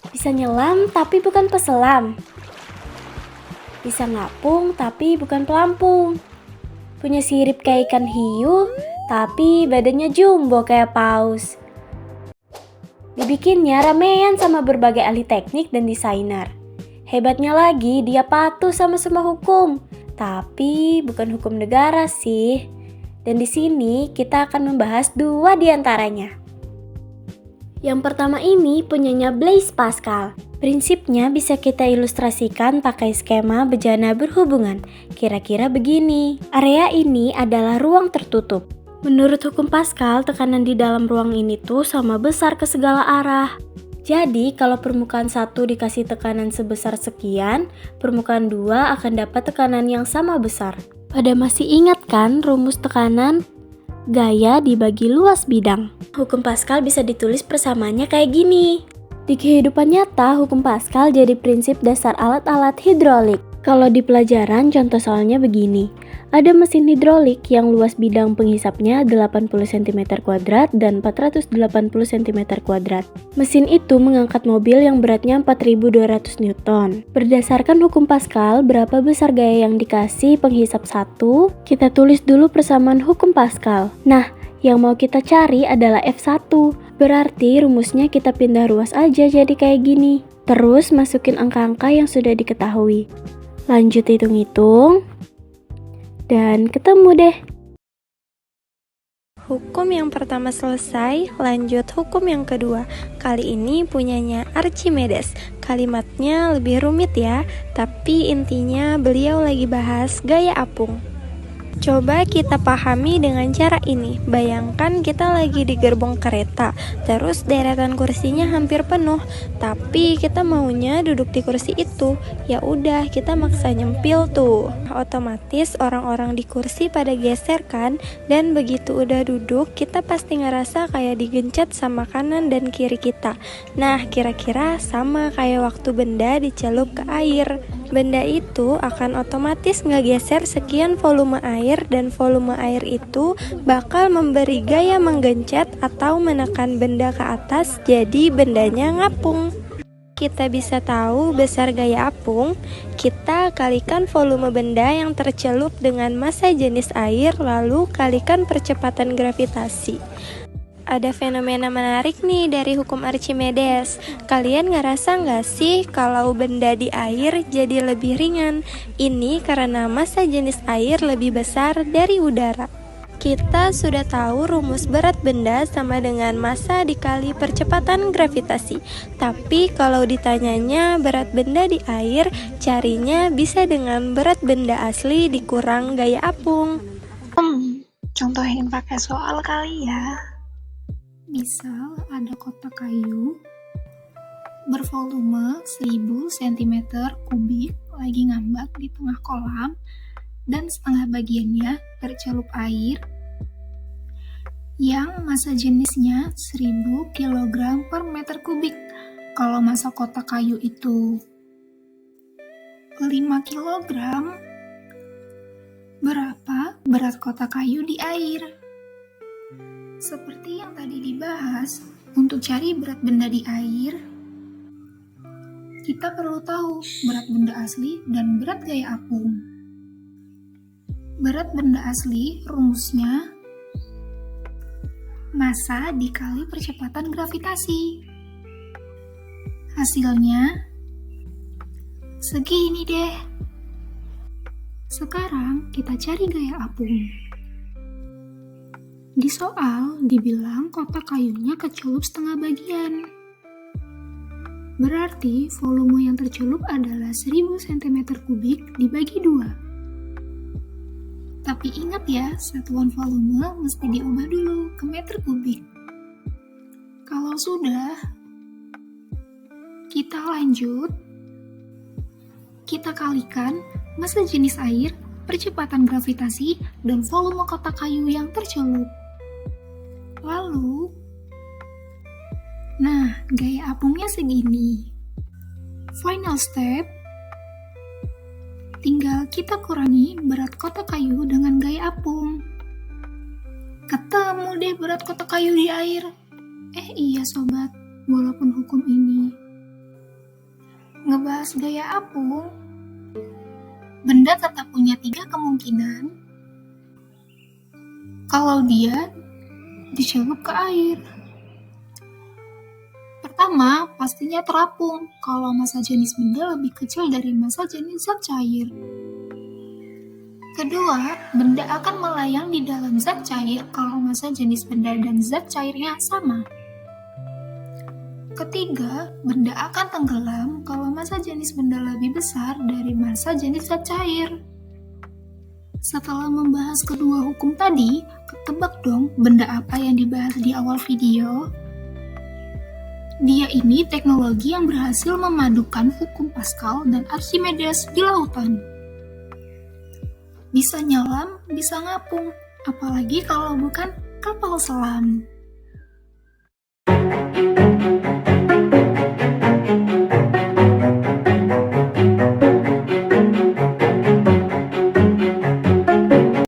Bisa nyelam tapi bukan peselam. Bisa ngapung tapi bukan pelampung. Punya sirip kayak ikan hiu, tapi badannya jumbo kayak paus. Dibikinnya ramean sama berbagai ahli teknik dan desainer. Hebatnya lagi, dia patuh sama semua hukum. Tapi bukan hukum negara sih. Dan di sini kita akan membahas 2 di antaranya. Yang pertama ini punyanya Blaise Pascal. Prinsipnya bisa kita ilustrasikan pakai skema bejana berhubungan. Kira-kira begini. Area ini adalah ruang tertutup. Menurut hukum Pascal, tekanan di dalam ruang ini tuh sama besar ke segala arah. Jadi, kalau permukaan 1 dikasih tekanan sebesar sekian, permukaan 2 akan dapat tekanan yang sama besar. Pada masih ingat kan rumus tekanan? Gaya dibagi luas bidang. Hukum Pascal bisa ditulis persamaannya kayak gini. Di kehidupan nyata, hukum Pascal jadi prinsip dasar alat-alat hidrolik. Kalau di pelajaran, contoh soalnya begini. Ada mesin hidrolik yang luas bidang penghisapnya 80 cm² dan 480 cm². Mesin itu mengangkat mobil yang beratnya 4200 Newton. Berdasarkan hukum Pascal, berapa besar gaya yang dikasih penghisap 1? Kita tulis dulu persamaan hukum Pascal. Nah, yang mau kita cari adalah F1. Berarti rumusnya kita pindah ruas aja jadi kayak gini. Terus masukin angka-angka yang sudah diketahui. Lanjut hitung-hitung. Dan ketemu deh. Hukum yang pertama selesai, lanjut hukum yang kedua. Kali ini punyanya Archimedes. Kalimatnya lebih rumit ya, tapi intinya beliau lagi bahas gaya apung. Coba kita pahami dengan cara ini. Bayangkan kita lagi di gerbong kereta, terus deretan kursinya hampir penuh, tapi kita maunya duduk di kursi itu. Ya udah, kita maksa nyempil tuh. Otomatis orang-orang di kursi pada geser kan, dan begitu udah duduk, kita pasti ngerasa kayak digencet sama kanan dan kiri kita. Nah, kira-kira sama kayak waktu benda dicelup ke air. Benda itu akan otomatis ngegeser sekian volume air, dan volume air itu bakal memberi gaya menggencet atau menekan benda ke atas, jadi bendanya ngapung. Kita bisa tahu besar gaya apung, kita kalikan volume benda yang tercelup dengan massa jenis air, lalu kalikan percepatan gravitasi. Ada fenomena menarik nih dari hukum Archimedes. Kalian ngerasa nggak sih kalau benda di air jadi lebih ringan? Ini karena massa jenis air lebih besar dari udara. Kita sudah tahu rumus berat benda sama dengan massa dikali percepatan gravitasi. Tapi kalau ditanyanya berat benda di air, carinya bisa dengan berat benda asli dikurang gaya apung. Contohin pakai soal kali ya. Misal ada kotak kayu bervolume 1000 cm3 lagi ngambak di tengah kolam dan setengah bagiannya tercelup air yang massa jenisnya 1000 kg per meter kubik. Kalau massa kotak kayu itu 5 kg, berapa berat kotak kayu di air? Seperti yang tadi dibahas, untuk cari berat benda di air, kita perlu tahu berat benda asli dan berat gaya apung. Berat benda asli rumusnya massa dikali percepatan gravitasi. Hasilnya segini deh. Sekarang kita cari gaya apung. Di soal dibilang kotak kayunya kecelup setengah bagian. Berarti volume yang tercelup adalah 1000 cm3 dibagi 2. Tapi ingat ya, satuan volume mesti diubah dulu ke meter kubik. Kalau sudah, kita lanjut. Kita kalikan massa jenis air, percepatan gravitasi, dan volume kotak kayu yang tercelup. Lalu, nah, gaya apungnya segini. Final step, tinggal kita kurangi berat kotak kayu dengan gaya apung. Ketemu deh berat kotak kayu di air. Iya sobat, walaupun hukum ini bahas gaya apung, benda tetap punya 3 kemungkinan kalau dia dicelup ke air. Pertama, pastinya terapung kalau massa jenis benda lebih kecil dari massa jenis zat cair. Kedua, benda akan melayang di dalam zat cair kalau massa jenis benda dan zat cairnya sama. Ketiga, benda akan tenggelam kalau massa jenis benda lebih besar dari massa jenis zat cair. Setelah membahas kedua hukum tadi, ketebak dong benda apa yang dibahas di awal video? Dia ini teknologi yang berhasil memadukan hukum Pascal dan Archimedes di lautan. Bisa nyelam, bisa ngapung, apalagi kalau bukan kapal selam.